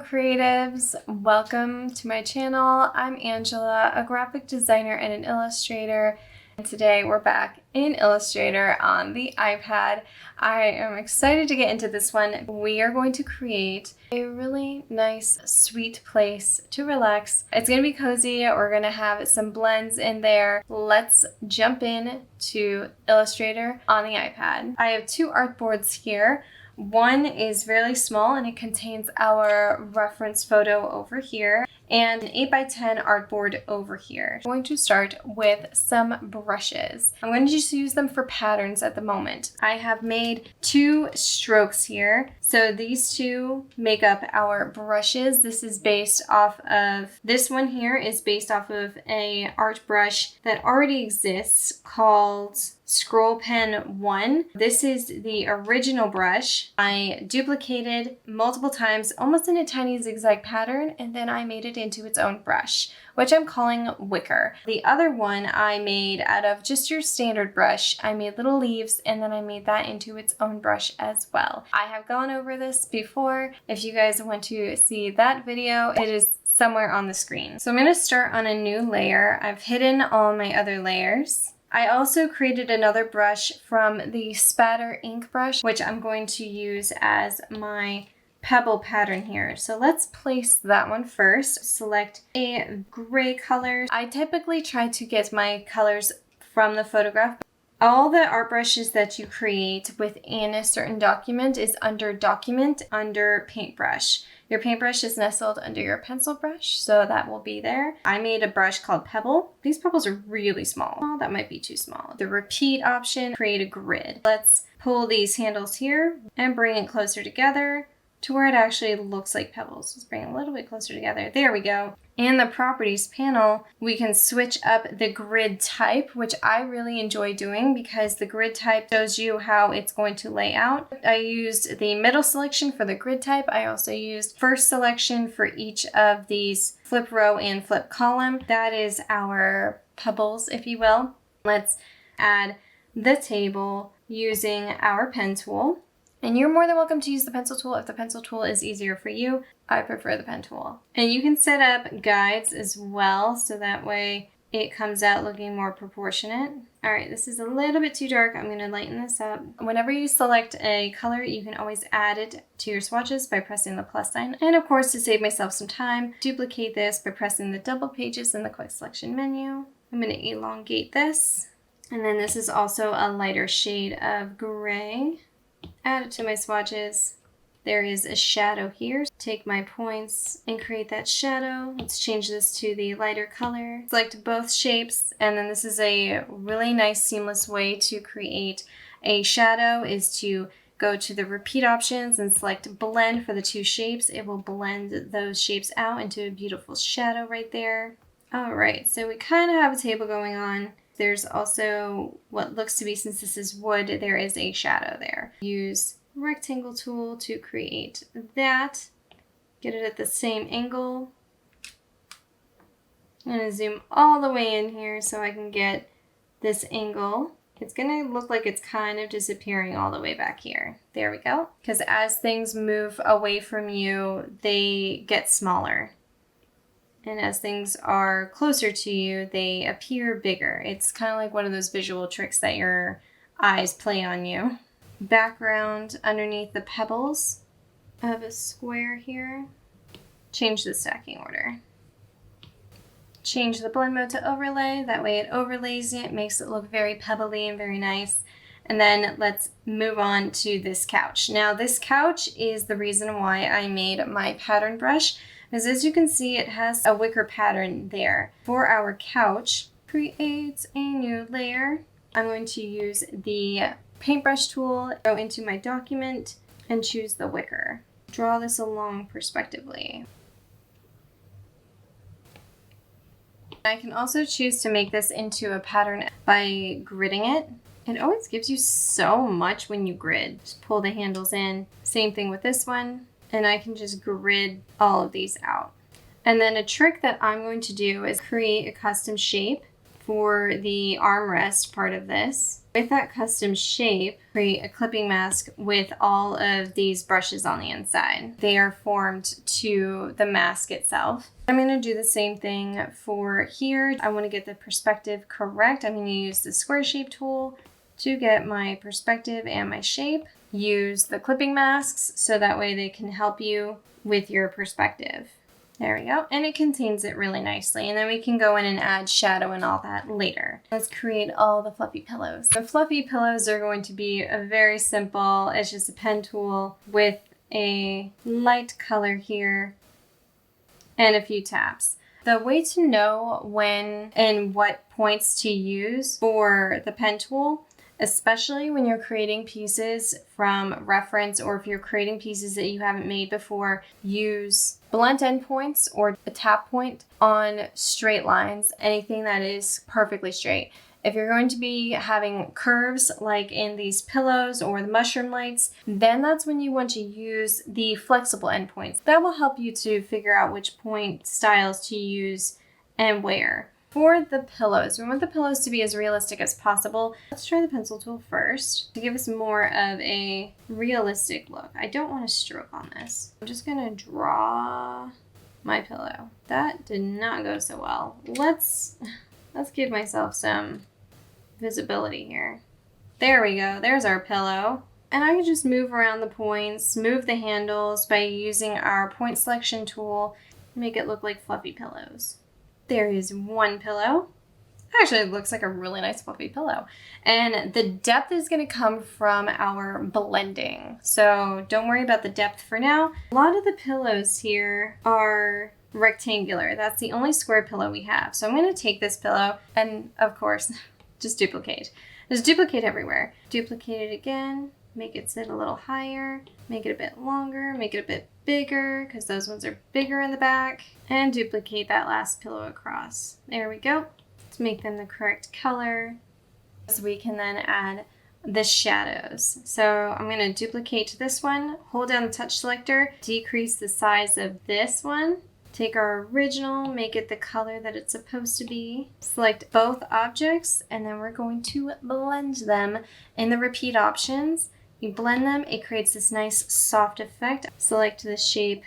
creatives, welcome to my channel. I'm Angela, a graphic designer and an illustrator. And today we're back in Illustrator on the iPad. I am excited to get into this one. We are going to create a really nice, sweet place to relax. It's going to be cozy. We're going to have some blends in there. Let's jump in to Illustrator on the iPad. I have two artboards here. One is really small and it contains our reference photo over here and an 8x10 artboard over here. I'm going to start with some brushes. I'm going to just use them for patterns at the moment. I have made two strokes here. So these two make up our brushes. This one here is based off of a art brush that already exists called Scroll Pen 1. This is the original brush. I duplicated multiple times, almost in a tiny zigzag pattern, and then I made it into its own brush, which I'm calling Wicker. The other one I made out of just your standard brush. I made little leaves, and then I made that into its own brush as well. I have gone over this before. If you guys want to see that video, it is somewhere on the screen. So I'm going to start on a new layer. I've hidden all my other layers. I also created another brush from the spatter ink brush, which I'm going to use as my pebble pattern here. So let's place that one first. Select a gray color. I typically try to get my colors from the photograph. All the art brushes that you create within a certain document is under Document, under Paintbrush. Your paintbrush is nestled under your pencil brush, so that will be there. I made a brush called Pebble. These pebbles are really small. Oh, that might be too small. The repeat option, create a grid. Let's pull these handles here and bring it closer together to where it actually looks like pebbles. Let's bring it a little bit closer together. There we go. In the properties panel, we can switch up the grid type, which I really enjoy doing because the grid type shows you how it's going to lay out. I used the middle selection for the grid type. I also used first selection for each of these flip row and flip column. That is our pebbles, if you will. Let's add the table using our pen tool. And you're more than welcome to use the pencil tool if the pencil tool is easier for you. I prefer the pen tool. And you can set up guides as well, so that way it comes out looking more proportionate. All right, this is a little bit too dark. I'm gonna lighten this up. Whenever you select a color, you can always add it to your swatches by pressing the plus sign. And of course, to save myself some time, duplicate this by pressing the double pages in the quick selection menu. I'm gonna elongate this. And then this is also a lighter shade of gray. Add it to my swatches. There is a shadow here. Take my points and create that shadow. Let's change this to the lighter color. Select both shapes, and then this is a really nice seamless way to create a shadow is to go to the repeat options and select blend for the two shapes. It will blend those shapes out into a beautiful shadow right there. All right, so we kind of have a table going on. There's also what looks to be, since this is wood, there is a shadow there. Use rectangle tool to create that. Get it at the same angle. I'm going to zoom all the way in here so I can get this angle. It's going to look like it's kind of disappearing all the way back here. There we go. Because as things move away from you, they get smaller. And as things are closer to you, they appear bigger. It's kind of like one of those visual tricks that your eyes play on you. Background underneath the pebbles of a square here. Change the stacking order. Change the blend mode to overlay. That way it overlays it, makes it look very pebbly and very nice. And then let's move on to this couch. Now this couch is the reason why I made my pattern brush. Because as you can see, it has a wicker pattern there. For our couch, create a new layer. I'm going to use the paintbrush tool, go into my document, and choose the wicker. Draw this along perspectively. I can also choose to make this into a pattern by gridding it. It always gives you so much when you grid. Just pull the handles in. Same thing with this one. And I can just grid all of these out. And then a trick that I'm going to do is create a custom shape for the armrest part of this. With that custom shape, create a clipping mask with all of these brushes on the inside. They are formed to the mask itself. I'm going to do the same thing for here. I want to get the perspective correct. I'm going to use the square shape tool to get my perspective and my shape. Use the clipping masks so that way they can help you with your perspective. There we go. And it contains it really nicely. And then we can go in and add shadow and all that later. Let's create all the fluffy pillows. The fluffy pillows are going to be a very simple. It's just a pen tool with a light color here and a few taps. The way to know when and what points to use for the pen tool, especially when you're creating pieces from reference, or if you're creating pieces that you haven't made before, use blunt endpoints or a tap point on straight lines, anything that is perfectly straight. If you're going to be having curves like in these pillows or the mushroom lights, then that's when you want to use the flexible endpoints. That will help you to figure out which point styles to use and where. For the pillows, we want the pillows to be as realistic as possible. Let's try the pencil tool first to give us more of a realistic look. I don't want to stroke on this. I'm just gonna draw my pillow. That did not go so well. Let's give myself some visibility here. There we go, there's our pillow. And I can just move around the points, move the handles by using our point selection tool, make it look like fluffy pillows. There is one pillow. Actually, it looks like a really nice fluffy pillow. And the depth is going to come from our blending. So don't worry about the depth for now. A lot of the pillows here are rectangular. That's the only square pillow we have. So I'm going to take this pillow and, of course, just duplicate. Just duplicate everywhere. Duplicate it again. Make it sit a little higher. Make it a bit longer. Make it a bit bigger because those ones are bigger in the back. And duplicate that last pillow across. There we go. Let's make them the correct color. So we can then add the shadows. So I'm going to duplicate this one. Hold down the touch selector. Decrease the size of this one. Take our original, make it the color that it's supposed to be. Select both objects, and then we're going to blend them in the repeat options. You blend them, it creates this nice soft effect. Select the shape,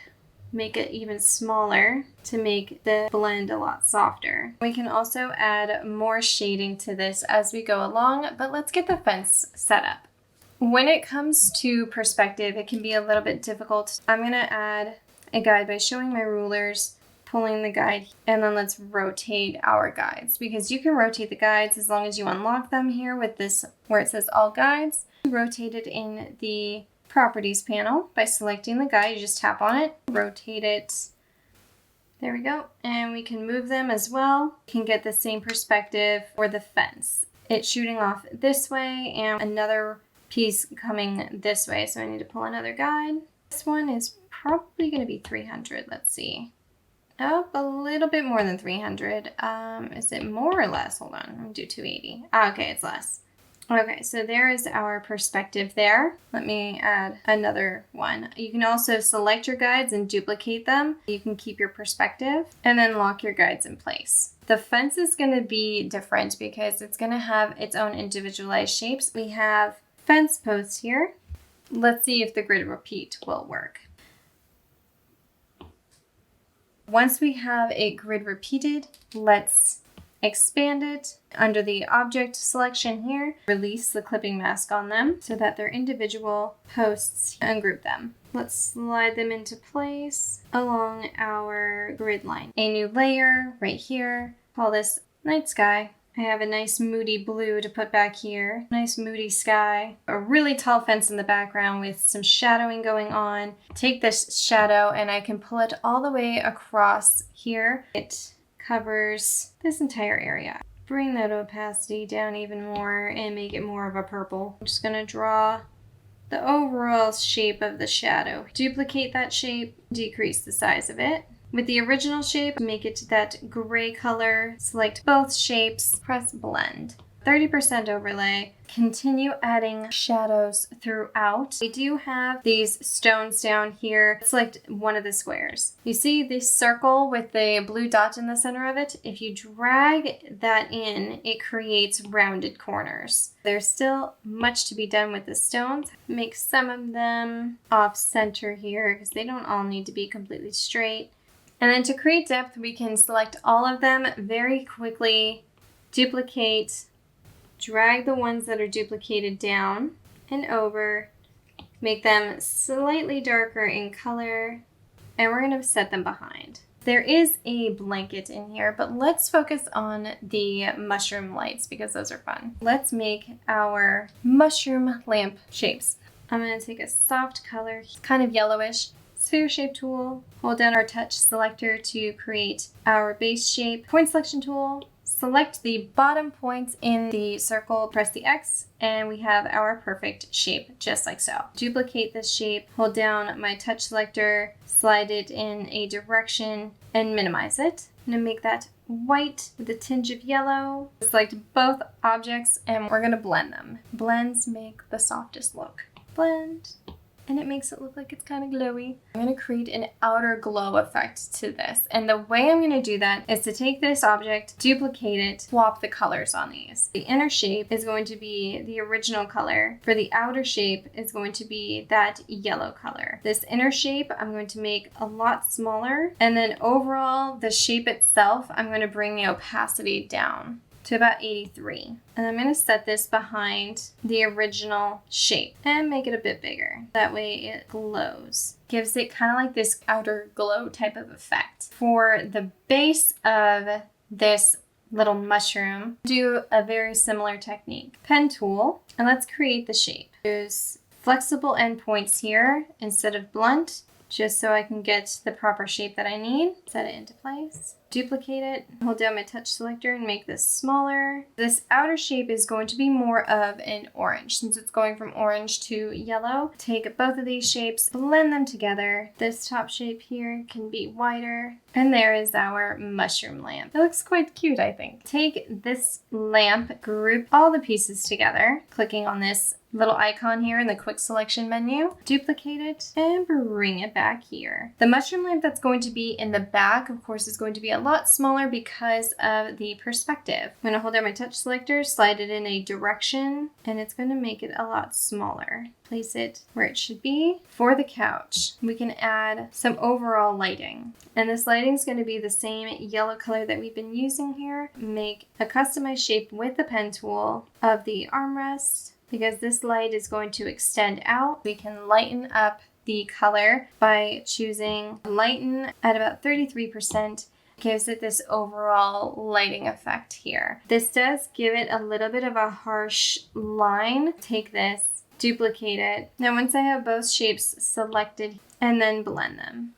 make it even smaller to make the blend a lot softer. We can also add more shading to this as we go along, but let's get the fence set up. When it comes to perspective, it can be a little bit difficult. I'm going to add a guide by showing my rulers, pulling the guide, and then let's rotate our guides, because you can rotate the guides as long as you unlock them here with this where it says all guides. Rotate it in the properties panel by selecting the guide. You just tap on it, rotate it. There we go. And we can move them as well. You can get the same perspective for the fence. It's shooting off this way and another piece coming this way. So I need to pull another guide. This one is probably going to be 300. Let's see. Oh, a little bit more than 300. Is it more or less? Hold on. I'm going to do 280. Okay, it's less. Okay, so there is our perspective there. Let me add another one. You can also select your guides and duplicate them. You can keep your perspective and then lock your guides in place. The fence is going to be different because it's going to have its own individualized shapes. We have fence posts here. Let's see if the grid repeat will work. Once we have a grid repeated, let's expand it. Under the object selection here, release the clipping mask on them so that they're individual posts, and group them. Let's slide them into place along our grid line. A new layer right here. Call this night sky. I have a nice moody blue to put back here. Nice moody sky. A really tall fence in the background with some shadowing going on. Take this shadow and I can pull it all the way across here. It covers this entire area. Bring that opacity down even more and make it more of a purple. I'm just gonna draw the overall shape of the shadow. Duplicate that shape, decrease the size of it. With the original shape, make it that gray color. Select both shapes, press blend. 30% overlay. Continue adding shadows throughout. We do have these stones down here. Select one of the squares. You see this circle with the blue dot in the center of it? If you drag that in, it creates rounded corners. There's still much to be done with the stones. Make some of them off center here because they don't all need to be completely straight. And then to create depth, we can select all of them very quickly, duplicate, drag the ones that are duplicated down and over, make them slightly darker in color, and we're going to set them behind. There is a blanket in here, but let's focus on the mushroom lights because those are fun. Let's make our mushroom lamp shapes. I'm going to take a soft color, kind of yellowish, sphere shape tool, hold down our touch selector to create our base shape, point selection tool, select the bottom points in the circle, press the X, and we have our perfect shape, just like so. Duplicate this shape, hold down my touch selector, slide it in a direction, and minimize it. I'm gonna make that white with a tinge of yellow. Select both objects, and we're gonna blend them. Blends make the softest look. Blend. And it makes it look like it's kind of glowy. I'm going to create an outer glow effect to this. And the way I'm going to do that is to take this object, duplicate it, swap the colors on these. The inner shape is going to be the original color. For the outer shape is going to be that yellow color. This inner shape I'm going to make a lot smaller. And then overall, the shape itself, I'm going to bring the opacity down to about 83. And I'm going to set this behind the original shape and make it a bit bigger. That way it glows. Gives it kind of like this outer glow type of effect. For the base of this little mushroom, do a very similar technique. Pen tool, and let's create the shape. Use flexible endpoints here instead of blunt, just so I can get the proper shape that I need. Set it into place. Duplicate it, hold down my touch selector and make this smaller. This outer shape is going to be more of an orange since it's going from orange to yellow. Take both of these shapes, blend them together. This top shape here can be wider. And there is our mushroom lamp. It looks quite cute, I think. Take this lamp, group all the pieces together, clicking on this little icon here in the quick selection menu, duplicate it, and bring it back here. The mushroom lamp that's going to be in the back, of course, is going to be a lot smaller because of the perspective. I'm going to hold down my touch selector, slide it in a direction, and it's going to make it a lot smaller. Place it where it should be. For the couch, we can add some overall lighting. And this lighting is going to be the same yellow color that we've been using here. Make a customized shape with the pen tool of the armrest. Because this light is going to extend out, we can lighten up the color by choosing lighten at about 33%. Gives it this overall lighting effect here. This does give it a little bit of a harsh line. Take this, duplicate it. Now once I have both shapes selected, and then blend them.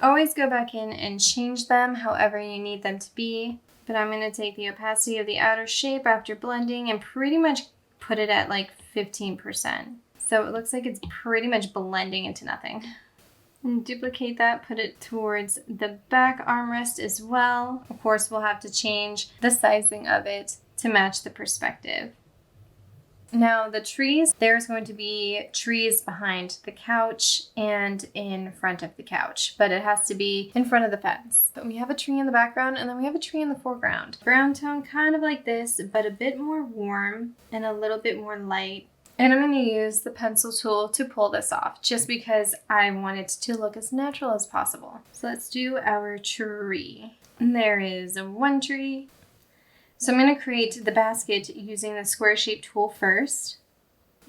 Always go back in and change them however you need them to be. But I'm going to take the opacity of the outer shape after blending and pretty much put it at like 15%. So it looks like it's pretty much blending into nothing. And duplicate that, put it towards the back armrest as well. Of course, we'll have to change the sizing of it to match the perspective. Now the trees, there's going to be trees behind the couch and in front of the couch, but it has to be in front of the fence. But we have a tree in the background and then we have a tree in the foreground. Brown tone, kind of like this, but a bit more warm and a little bit more light. And I'm going to use the pencil tool to pull this off just because I want it to look as natural as possible. So let's do our tree. And there is one tree. So I'm going to create the basket using the square shape tool first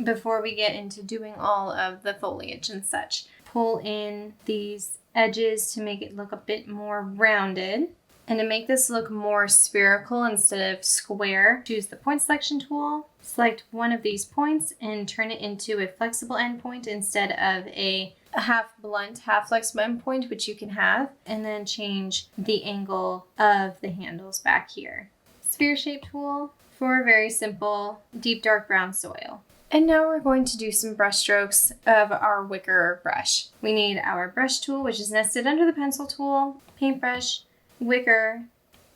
before we get into doing all of the foliage and such. Pull in these edges to make it look a bit more rounded. And to make this look more spherical instead of square, choose the point selection tool, select one of these points and turn it into a flexible endpoint instead of a half blunt, half flexible endpoint, which you can have, and then change the angle of the handles back here. Sphere shape tool for a very simple deep dark brown soil. And now we're going to do some brush strokes of our wicker brush. We need our brush tool, which is nested under the pencil tool, paintbrush, wicker,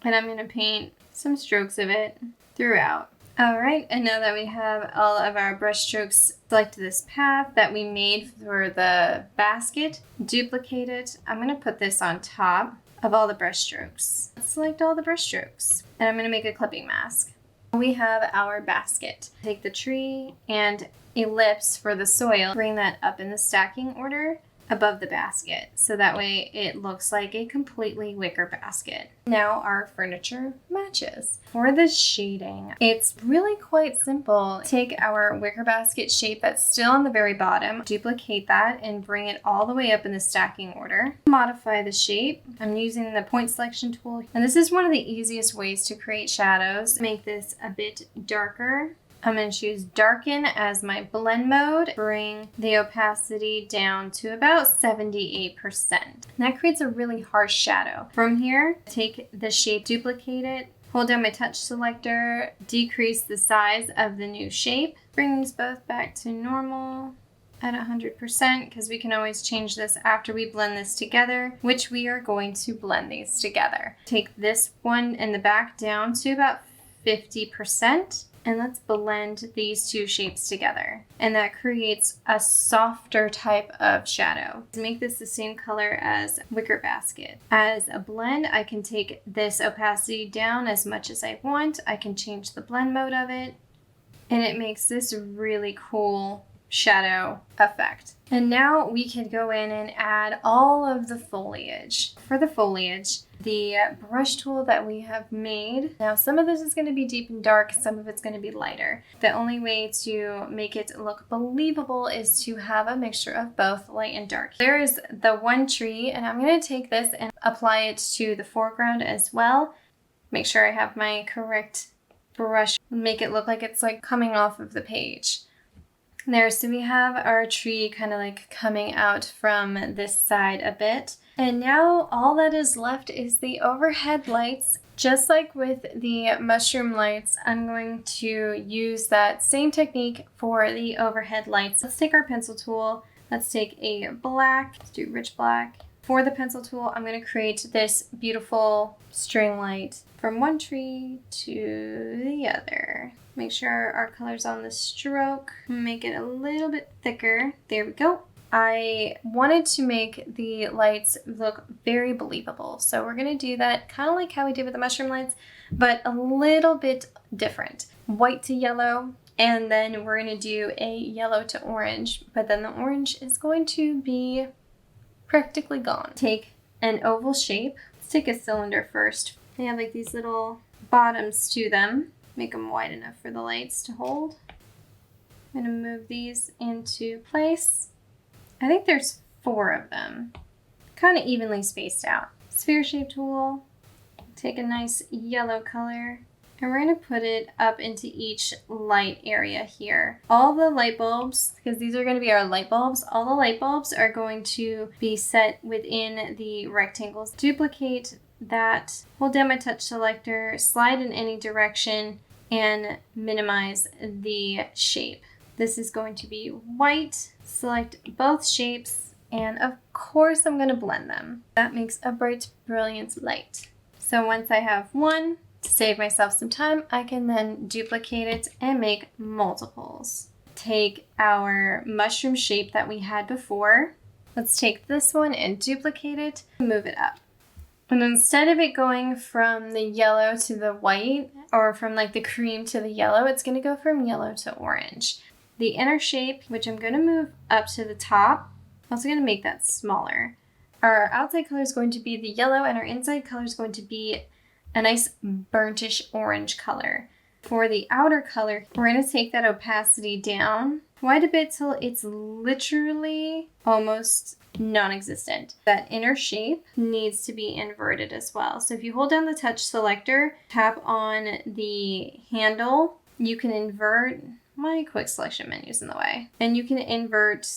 and I'm going to paint some strokes of it throughout. All right, and now that we have all of our brush strokes, select this path that we made for the basket, duplicate it. I'm gonna put this on top of all the brush strokes. Let's select all the brush strokes, and I'm gonna make a clipping mask. We have our basket. Take the tree and ellipse for the soil, bring that up in the stacking order above the basket, so that way it looks like a completely wicker basket. Now our furniture matches. For the shading, it's really quite simple. Take our wicker basket shape that's still on the very bottom, duplicate that and bring it all the way up in the stacking order. Modify the shape. I'm using the point selection tool, and this is one of the easiest ways to create shadows. Make this a bit darker. I'm going to choose darken as my blend mode, bring the opacity down to about 78%. And that creates a really harsh shadow. From here, take the shape, duplicate it, hold down my touch selector, decrease the size of the new shape, bring these both back to normal at 100% because we can always change this after we blend this together, which we are going to blend these together. Take this one in the back down to about 50%. And let's blend these two shapes together. And that creates a softer type of shadow. To make this the same color as wicker basket. As a blend, I can take this opacity down as much as I want. I can change the blend mode of it. And it makes this really cool shadow effect. And now we can go in and add all of the foliage. For the foliage, the brush tool that we have made, now some of this is going to be deep and dark, some of it's going to be lighter. The only way to make it look believable is to have a mixture of both light and dark. There is the one tree, and I'm going to take this and apply it to the foreground as well. Make sure I have my correct brush, make it look like it's like coming off of the page. There, so we have our tree kind of like coming out from this side a bit. And now all that is left is the overhead lights. Just like with the mushroom lights, I'm going to use that same technique for the overhead lights. Let's take our pencil tool. Let's take a black, let's do rich black. For the pencil tool, I'm going to create this beautiful string light from one tree to the other. Make sure our color's on the stroke. Make it a little bit thicker. There we go. I wanted to make the lights look very believable. So we're going to do that kind of like how we did with the mushroom lights, but a little bit different. White to yellow, and then we're going to do a yellow to orange, but then the orange is going to be practically gone. Take an oval shape. Let's take a cylinder first. They have like these little bottoms to them. Make them wide enough for the lights to hold. I'm going to move these into place. I think there's 4 of them, kind of evenly spaced out. Sphere shape tool, take a nice yellow color, and we're going to put it up into each light area here. All the light bulbs, because these are going to be our light bulbs, all the light bulbs are going to be set within the rectangles. Duplicate that, hold down my touch selector, slide in any direction, and minimize the shape. This is going to be white. Select both shapes, and of course I'm going to blend them. That makes a bright, brilliant light. So once I have one, to save myself some time, I can then duplicate it and make multiples. Take our mushroom shape that we had before. Let's take this one and duplicate it, move it up. And instead of it going from the yellow to the white, or from like the cream to the yellow, it's going to go from yellow to orange. The inner shape, which I'm going to move up to the top, I'm also going to make that smaller. Our outside color is going to be the yellow, and our inside color is going to be a nice burnt-ish orange color. For the outer color, we're going to take that opacity down quite a bit till it's literally almost non-existent. That inner shape needs to be inverted as well. So if you hold down the touch selector, tap on the handle, you can invert. My quick selection menu's in the way. And you can invert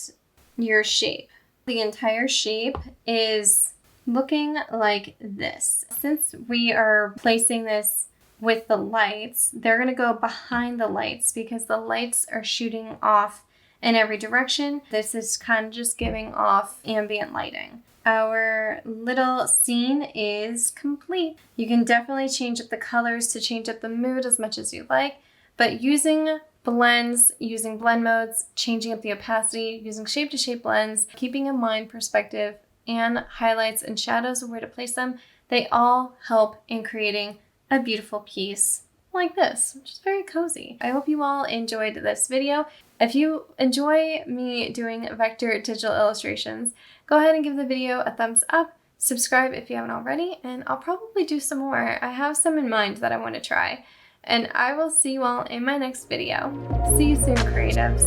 your shape. The entire shape is looking like this. Since we are placing this with the lights, they're going to go behind the lights because the lights are shooting off in every direction. This is kind of just giving off ambient lighting. Our little scene is complete. You can definitely change up the colors to change up the mood as much as you like, But using blends, using blend modes, changing up the opacity, using shape to shape blends, keeping in mind perspective and highlights and shadows and where to place them, they all help in creating a beautiful piece like this, which is very cozy. I hope you all enjoyed this video. If you enjoy me doing vector digital illustrations, go ahead and give the video a thumbs up, subscribe if you haven't already, and I'll probably do some more. I have some in mind that I want to try. And I will see you all in my next video. See you soon, creatives.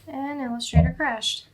And Illustrator crashed.